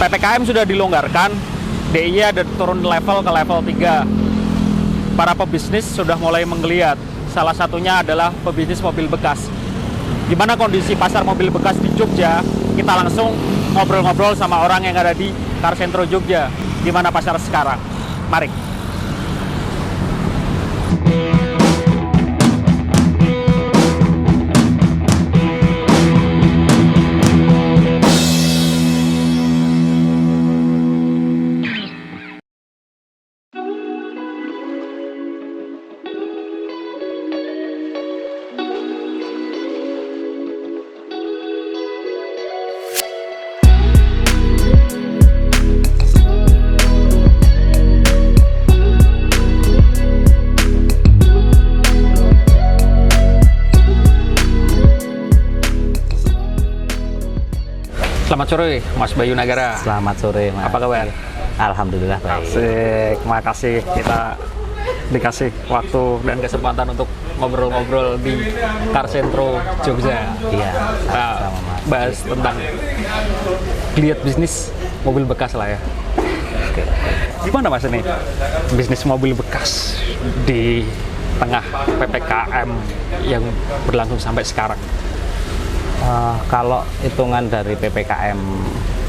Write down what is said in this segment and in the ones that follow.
PPKM sudah dilonggarkan, DIY ada turun level ke level 3. Para pebisnis sudah mulai menggeliat. Salah satunya adalah pebisnis mobil bekas. Gimana kondisi pasar mobil bekas di Jogja? Kita langsung ngobrol-ngobrol sama orang yang ada di Car Centro Jogja. Gimana pasar sekarang? Mari. Selamat sore, Mas Bayu Nagara. Selamat sore, Mas. Apa kabar? Alhamdulillah baik. Asik, makasih kita dikasih waktu dan kesempatan untuk ngobrol-ngobrol di Car Centro Jogja. Iya, Nah, sama Mas. bahas tentang geliat bisnis mobil bekas lah ya. Oke. Gimana Mas ini bisnis mobil bekas di tengah PPKM yang berlangsung sampai sekarang? Kalau hitungan dari PPKM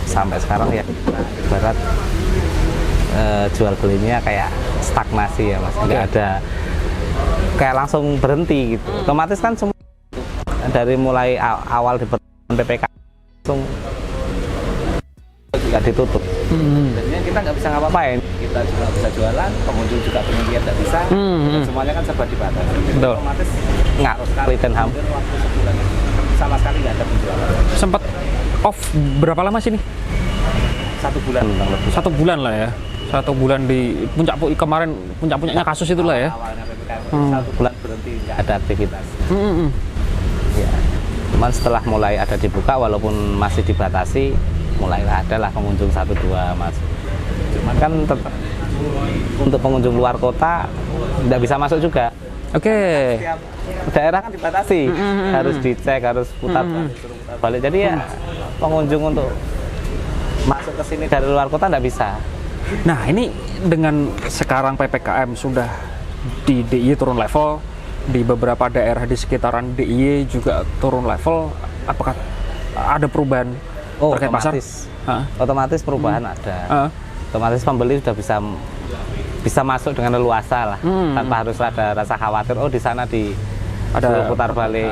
sampai sekarang ya, ibarat jual belinya kayak stagnasi ya Mas. Nggak ada, kayak langsung berhenti gitu. Otomatis kan semua dari mulai awal di PPKM langsung juga ditutup. Jadinya kita nggak bisa ngapa-ngapain. Kita juga nggak bisa jualan, pengunjung juga pengunjung nggak bisa. Dan semuanya kan serba dibatasi. Betul. Otomatis ngaruh sekali dan hampir waktu sebulan sama sekali nggak ada penjualan. Sempat off berapa lama sih nih? 1 bulan lebih. 1 bulan lah ya. 1 bulan di kemarin puncaknya kasus itulah ya. Awalnya PPKM 1 bulan berhenti nggak ada aktivitas. Ya. Cuman setelah mulai ada dibuka walaupun masih dibatasi, mulai ada lah pengunjung 1-2 masuk. Cuman kan tetap untuk pengunjung luar kota nggak bisa masuk juga. Oke. Setiap daerah kan dibatasi, harus dicek, harus putar balik. Jadi ya pengunjung untuk masuk ke sini dari luar kota nggak bisa. Nah ini dengan sekarang PPKM sudah di DIY turun level, di beberapa daerah di sekitaran DIY juga turun level, apakah ada perubahan terkait pasar? Otomatis perubahan ada. Otomatis pembeli sudah bisa masuk dengan leluasa lah, tanpa harus ada rasa khawatir. Oh di sana ada putar balik.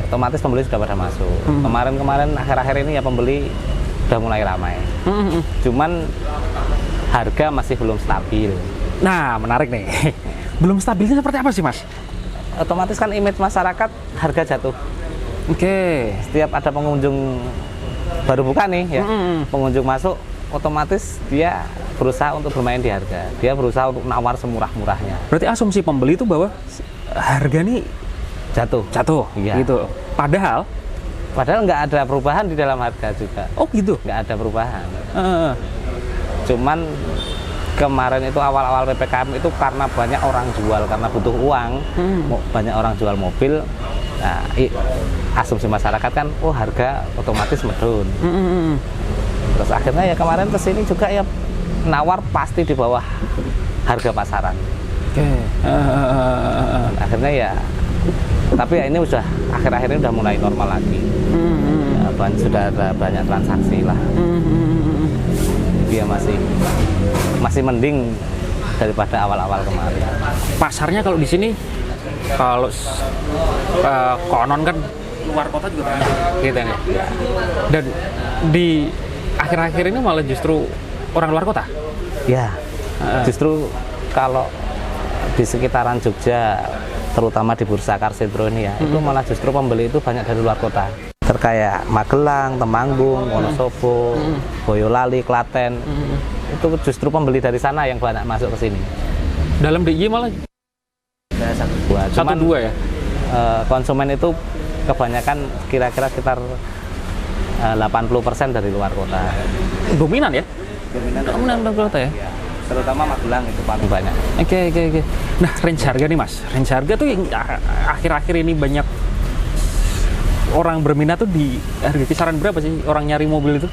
Otomatis pembeli sudah pada masuk. Kemarin akhir-akhir ini ya pembeli sudah mulai ramai. Cuman harga masih belum stabil. Nah menarik nih. Belum stabilnya seperti apa sih Mas? Otomatis kan image masyarakat harga jatuh. Oke. Setiap ada pengunjung baru buka nih ya, pengunjung masuk, otomatis dia berusaha untuk bermain di harga. Dia berusaha untuk nawar semurah-murahnya. Berarti asumsi pembeli itu bahwa harga nih jatuh, iya. Gitu. Padahal nggak ada perubahan di dalam harga juga. Oh gitu? Nggak ada perubahan. Cuman kemarin itu awal-awal PPKM itu karena banyak orang jual, karena butuh uang, banyak orang jual mobil. Nah, asumsi masyarakat kan, oh harga otomatis medun. Terus akhirnya ya kemarin kesini juga ya nawar pasti di bawah harga pasaran. Oke. Akhirnya ya, tapi ya ini udah akhir-akhir ini udah mulai normal lagi. Ya, sudah ada banyak transaksi lah. Dia masih mending daripada awal-awal kemarin. Pasarnya kalau di sini, kalau konon kan luar kota juga banyak, gitu ya. Dan di akhir-akhir ini malah justru orang luar kota. Ya, justru kalau di sekitaran Jogja, terutama di Bursa Car Centro ini ya, itu malah justru pembeli itu banyak dari luar kota. Terkaya Magelang, Temanggung, Wonosobo, Boyolali, Klaten, itu justru pembeli dari sana yang banyak masuk ke sini. Dalam DIY malah satu dua ya. Konsumen itu kebanyakan kira-kira sekitar 80% dari luar kota. Dominan ya? Dominan luar kota ya? Terutama Magelang itu paling banyak. Oke. Nah, range harga nih Mas. Range harga tuh yang akhir-akhir ini banyak orang berminat tuh di harga kisaran berapa sih orang nyari mobil itu?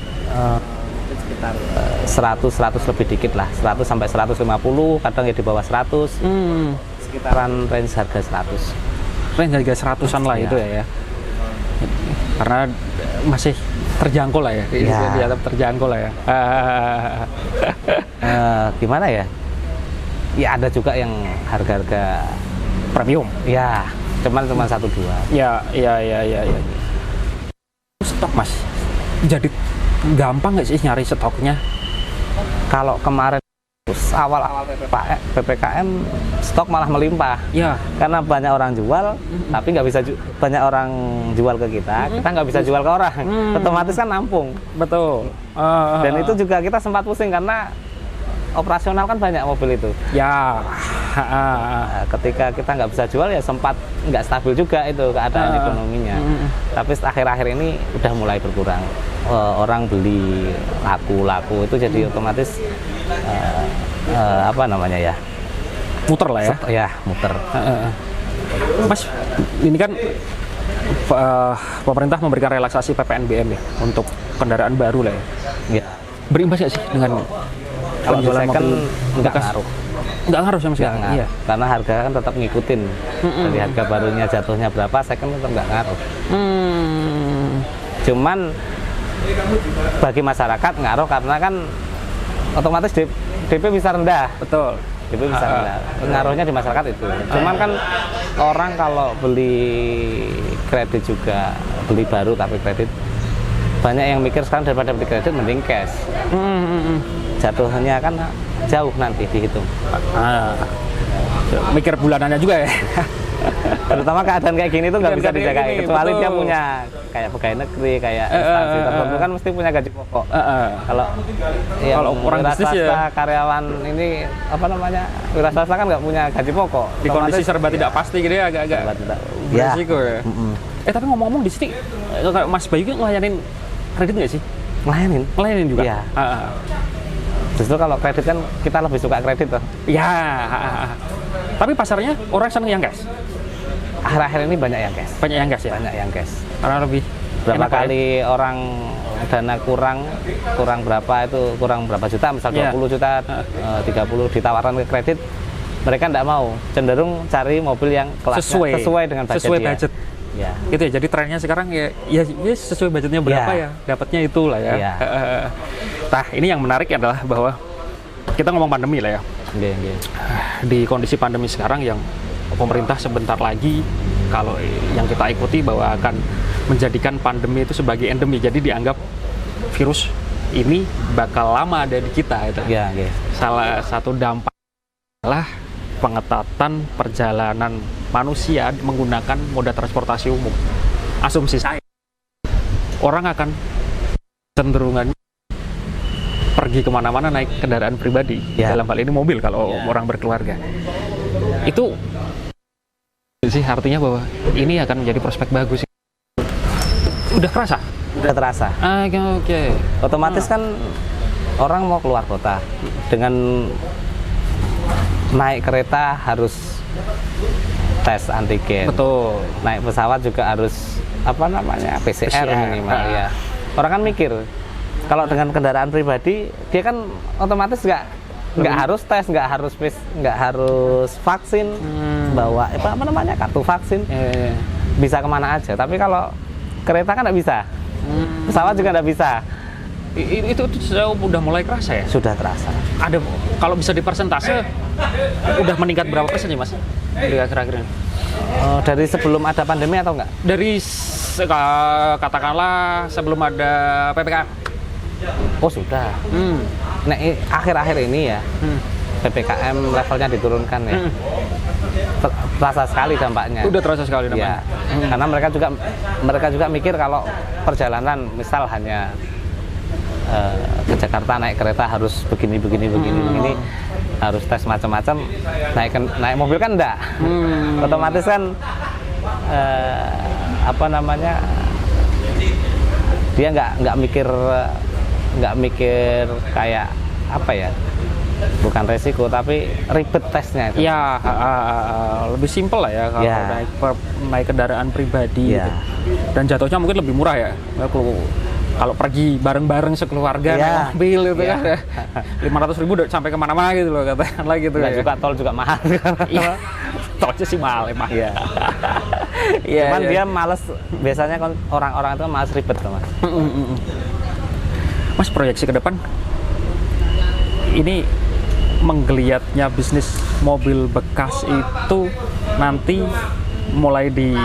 sekitar 100 lebih dikit lah, 100 sampai 150, kadang ya di bawah 100. Sekitaran range harga 100. Range harga 100-an lah Iya. itu ya. Karena masih terjangkau lah ya. Iya. Tetap terjangkau lah ya. Gimana ya? Ya ada juga yang harga-harga Premium. ya, cuma 1-2. Ya. Stok Mas. Jadi gampang nggak sih nyari stoknya? Kalau kemarin awal-awal PPKM stok malah melimpah. Ya. Karena banyak orang jual, tapi nggak bisa banyak orang jual ke kita nggak bisa jual ke orang. Otomatis kan nampung. Betul. Dan itu juga kita sempat pusing karena operasional kan banyak mobil itu. Ya. Nah, ketika kita nggak bisa jual ya sempat nggak stabil juga itu keadaan ekonominya. Tapi akhir-akhir ini udah mulai berkurang. Orang beli laku itu jadi otomatis apa namanya ya? Muter lah ya. Ya muter. Mas, ini kan pemerintah memberikan relaksasi PPNBM ya untuk kendaraan baru lah ya. Ya. Berimbas nggak sih dengan Kalau di penjualan second mobil nggak bekas? ngaruh. Nggak ngaruh sama sekali. Nggak ngaruh. Iya. Karena harga kan tetap ngikutin. Dari harga barunya jatuhnya berapa, second tetap nggak ngaruh. Cuman bagi masyarakat ngaruh karena kan otomatis DP bisa rendah. Betul. DP bisa rendah. Pengaruhnya di masyarakat itu. Cuman kan orang kalau beli kredit juga, beli baru tapi kredit, banyak yang mikir sekarang daripada beli kredit mending cash. Jatuhnya kan jauh nanti dihitung. Mikir bulanannya juga ya. Terutama keadaan kayak gini tuh nggak bisa Keadaan kayak dijaga, gini, kecuali betul. dia punya kayak pegawai negeri, kayak instansi tertentu kan mesti punya gaji pokok. Kalau yang Kalau orang wira bisnis ya. swasta, karyawan ini apa namanya, wira swasta kan nggak punya gaji pokok. Di kondisi Otomatis serba tidak pasti gitu ya, agak-agak serba tidak. berisiko ya. Tapi ngomong-ngomong di sini, Mas Bayu kan ngelayanin kredit nggak sih? Ngelayanin. Ngelayanin juga? Iya. Justru kalau kredit kan kita lebih suka kredit tuh. Ya. Tapi pasarnya orang seneng yang cash. Akhir-akhir ini banyak yang cash. Banyak yang cash ya? Banyak yang cash. Karena lebih Berapa enak kali orang dana kurang berapa itu, kurang berapa juta, misal 20 juta, 30 ditawarkan ke kredit, mereka tidak mau, cenderung cari mobil yang kelasnya sesuai dengan budget sesuai dia. budget. Ya. Gitu ya, jadi trennya sekarang ya sesuai budgetnya berapa ya, dapatnya itulah ya. Ya. Nah, ini yang menarik adalah bahwa kita ngomong pandemi lah ya. Di kondisi pandemi sekarang yang pemerintah sebentar lagi, kalau yang kita ikuti bahwa akan menjadikan pandemi itu sebagai endemi, jadi dianggap virus ini bakal lama ada di kita itu. Salah satu dampak adalah pengetatan perjalanan manusia menggunakan moda transportasi umum. Asumsi saya, orang akan cenderungannya pergi kemana-mana naik kendaraan pribadi, dalam hal ini mobil kalau orang berkeluarga. Itu sih artinya bahwa ini akan menjadi prospek bagus. Udah kerasa? Udah terasa. Oke. Otomatis kan orang mau keluar kota dengan naik kereta harus tes antigen. Betul. Naik pesawat juga harus apa namanya, PCR minimal ya. Orang kan mikir kalau dengan kendaraan pribadi dia kan otomatis nggak harus tes, nggak harus vaksin, bawa apa namanya, kartu vaksin, bisa kemana aja. Tapi kalau kereta kan nggak bisa, pesawat juga nggak bisa. Itu udah mulai kerasa ya? Sudah terasa. Ada, kalau bisa di persentase udah meningkat berapa persen nih Mas? Dari akhir-akhir ini? Dari sebelum ada pandemi atau enggak? Dari katakanlah sebelum ada PPKM. Oh sudah. Nah akhir-akhir ini ya, PPKM levelnya diturunkan ya. Terasa sekali dampaknya. Udah terasa sekali dampaknya. Ya, karena mereka juga mikir kalau perjalanan misal hanya ke Jakarta naik kereta harus begini, harus tes macam-macam. Naik mobil kan enggak. Otomatis kan apa namanya, dia nggak mikir kayak apa ya, bukan resiko tapi ribet tesnya itu. Ya, lebih simpel lah ya kalau naik kendaraan pribadi gitu. Dan jatuhnya mungkin lebih murah ya. Kalau kalau pergi bareng-bareng sekeluarga naik mobil itu kan 500.000 udah sampai kemana-mana gitu loh katakanlah gitu Nggak ya. juga tol juga mahal. Iya. Tolnya sih mahal emang. Iya. Cuman dia males, biasanya kan orang-orang itu males ribet tuh Mas. Mas, proyeksi ke depan ini menggeliatnya bisnis mobil bekas itu nanti mulai di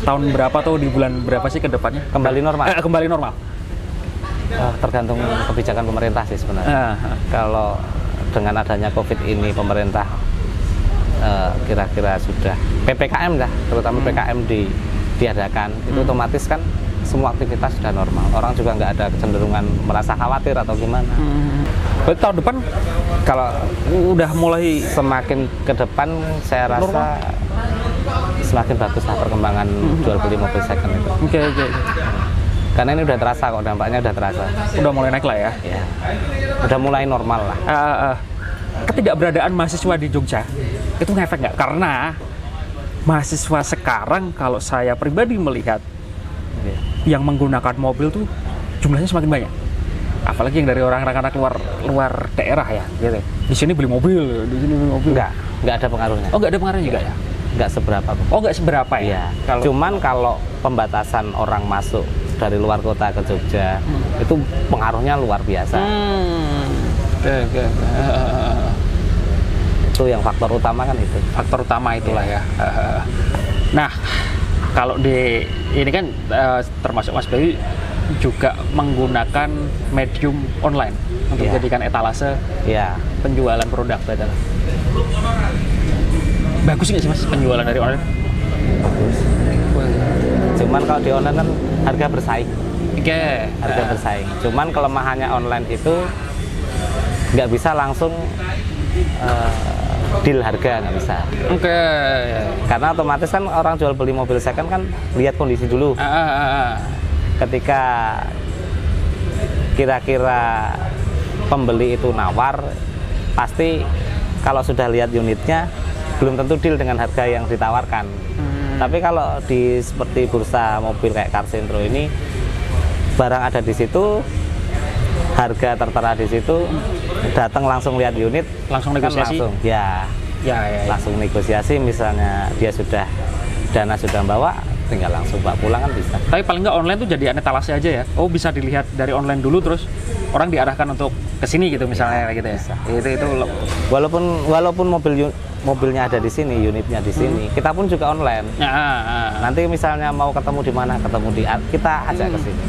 tahun berapa atau di bulan berapa sih ke depannya? Kembali normal. Kembali normal. Tergantung kebijakan pemerintah sih sebenarnya. Kalau dengan adanya COVID ini pemerintah kira-kira sudah PPKM dah, terutama PPKM diadakan, itu otomatis kan semua aktivitas sudah normal. Orang juga nggak ada kecenderungan merasa khawatir atau gimana. Berarti tahun depan Kalau udah mulai semakin ke depan saya rasa semakin bagus lah perkembangan jual beli mobil second itu. Oke. Karena ini udah terasa kok, dampaknya udah terasa. Udah mulai naik lah ya. Ya, udah mulai normal lah. Ketidakberadaan mahasiswa di Jogja itu ngefek nggak? Karena mahasiswa sekarang kalau saya pribadi melihat yang menggunakan mobil tuh jumlahnya semakin banyak. Apalagi yang dari orang-orang anak luar daerah ya, gitu. Di sini beli mobil, di sini beli mobil. Nggak ada pengaruhnya. Oh, nggak ada pengaruhnya juga ya? Nggak seberapa kok. Oh, nggak seberapa ya? Iya. Cuman kalau pembatasan orang masuk dari luar kota ke Jogja itu pengaruhnya luar biasa. Oke. Itu yang faktor utama kan itu. Faktor utama itulah ya. Nah, kalau di ini kan termasuk Mas Bayu juga menggunakan medium online untuk dijadikan etalase penjualan produk betul. Bagus nggak sih Mas penjualan dari online? Bagus. Cuman kalau di online kan harga bersaing. Oke. Harga bersaing. Cuman kelemahannya online itu nggak bisa langsung deal harga, nggak bisa. Oke. Karena otomatis kan orang jual beli mobil second kan lihat kondisi dulu. Ketika kira-kira pembeli itu nawar, pasti kalau sudah lihat unitnya belum tentu deal dengan harga yang ditawarkan. Tapi kalau di seperti bursa mobil kayak Car Sentro ini, barang ada di situ, harga tertera di situ, datang langsung lihat unit, langsung negosiasi. Langsung negosiasi. Misalnya dia sudah dana sudah bawa, tinggal langsung bawa pulang kan bisa. Tapi paling nggak online tuh jadi etalase aja ya. Oh, bisa dilihat dari online dulu terus orang diarahkan untuk ke sini gitu misalnya gitu ya. Itu walaupun mobilnya ada di sini, unitnya di sini, kita pun juga online. Nanti misalnya mau ketemu di mana, kita ajak ke sini.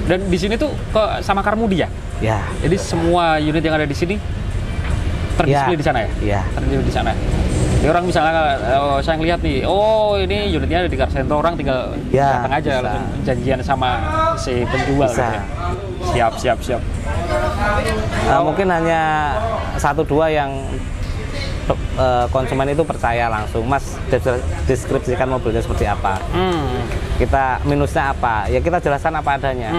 Dan di sini tuh sama Carmudi ya? Ya. Jadi semua unit yang ada di sini terdisplay di sana ya? Iya. Terdisplay di sana. Jadi orang misalnya saya ngelihat nih, oh ini unitnya ada di Car Sentro, orang tinggal datang aja langsung janjian sama si penjual. Gitu ya. Siap. Mungkin hanya 1-2 yang konsumen itu percaya langsung, Mas deskripsikan mobilnya seperti apa, kita minusnya apa, ya kita jelaskan apa adanya.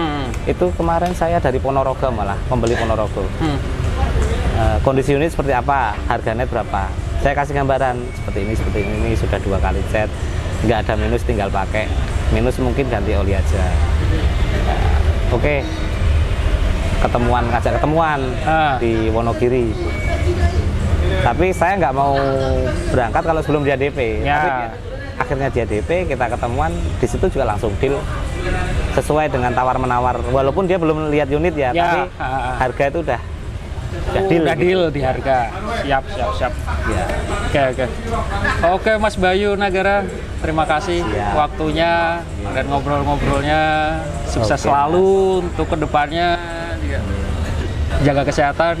Itu kemarin saya dari Ponorogo, malah pembeli Ponorogo. Kondisi unit seperti apa, harganya berapa, saya kasih gambaran seperti ini sudah 2 kali cat, nggak ada minus, tinggal pakai. Minus mungkin ganti oli aja. Oke. Ngajak ketemuan di Wonogiri. Tapi saya nggak mau berangkat kalau sebelum dia DP. Tapi akhirnya dia DP, kita ketemuan di situ juga langsung deal sesuai dengan tawar-menawar. Walaupun dia belum lihat unit tapi harga itu udah deal di harga. Siap. Oke, Mas Bayu Nagara, terima kasih waktunya dan ngobrol-ngobrolnya. Sukses selalu untuk kedepannya. Jaga kesehatan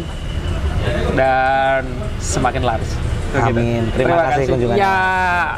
dan semakin laris. Amin. Terima kasih kunjungannya. Ya.